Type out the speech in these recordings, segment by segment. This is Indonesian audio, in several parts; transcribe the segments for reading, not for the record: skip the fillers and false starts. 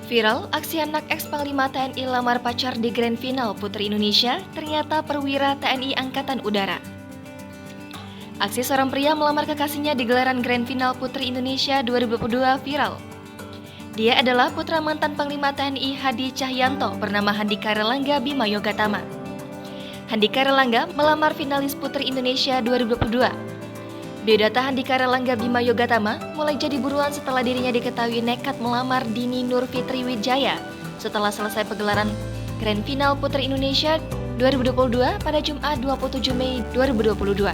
Viral, aksi anak ex-Panglima TNI lamar pacar di Grand Final Putri Indonesia ternyata perwira TNI Angkatan Udara. Aksi seorang pria melamar kekasihnya di gelaran Grand Final Putri Indonesia 2022 viral. Dia adalah putra mantan Panglima TNI Hadi Cahyanto bernama Handika Erlangga Bima Yogatama. Handika Erlangga melamar finalis Putri Indonesia 2022. Biodata Handika Erlangga Bima Yogatama mulai jadi buruan setelah dirinya diketahui nekat melamar Dini Nur Fitri Wijaya setelah selesai pegelaran Grand Final Putri Indonesia 2022 pada Jumat 27 Mei 2022.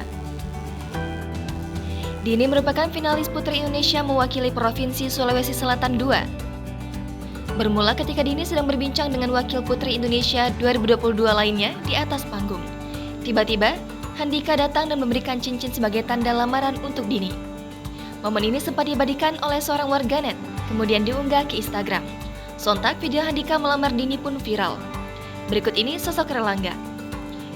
Dini merupakan finalis Putri Indonesia mewakili Provinsi Sulawesi Selatan II. Bermula ketika Dini sedang berbincang dengan wakil Putri Indonesia 2022 lainnya di atas panggung. Tiba-tiba, Handika datang dan memberikan cincin sebagai tanda lamaran untuk Dini. Momen ini sempat diabadikan oleh seorang warganet, kemudian diunggah ke Instagram. Sontak video Handika melamar Dini pun viral. Berikut ini sosok Erlangga.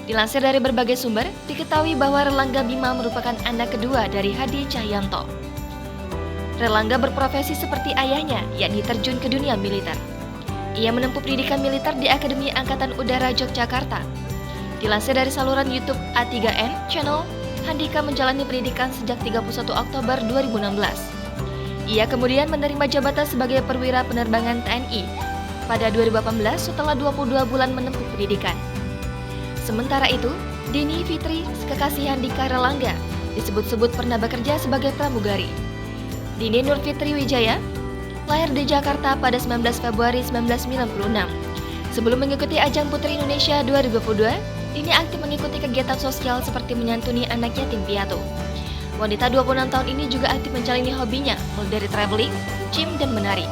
Dilansir dari berbagai sumber, diketahui bahwa Erlangga Bima merupakan anak kedua dari Hadi Cahyanto. Erlangga berprofesi seperti ayahnya, yakni terjun ke dunia militer. Ia menempuh pendidikan militer di Akademi Angkatan Udara Yogyakarta. Dilansir dari saluran YouTube A3N Channel, Handika menjalani pendidikan sejak 31 Oktober 2016. Ia kemudian menerima jabatan sebagai perwira penerbangan TNI pada 2018 setelah 22 bulan menempuh pendidikan. Sementara itu, Dini Fitri, kekasih Handika Erlangga, disebut-sebut pernah bekerja sebagai pramugari. Dini Nur Fitri Wijaya lahir di Jakarta pada 19 Februari 1996. Sebelum mengikuti ajang Putri Indonesia 2022, Dini aktif mengikuti kegiatan sosial seperti menyantuni anak yatim piatu. Wanita 26 tahun ini juga aktif menjalani hobinya, mulai dari traveling, gym, dan menari.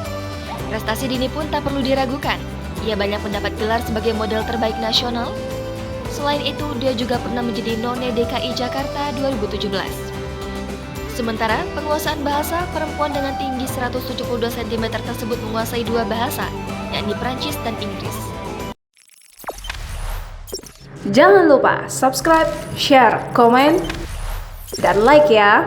Prestasi Dini pun tak perlu diragukan. Ia banyak mendapat gelar sebagai model terbaik nasional. Selain itu, dia juga pernah menjadi None DKI Jakarta 2017. Sementara, penguasaan bahasa, perempuan dengan tinggi 172 cm tersebut menguasai dua bahasa, yakni Prancis dan Inggris. Jangan lupa subscribe, share, komen, dan like ya!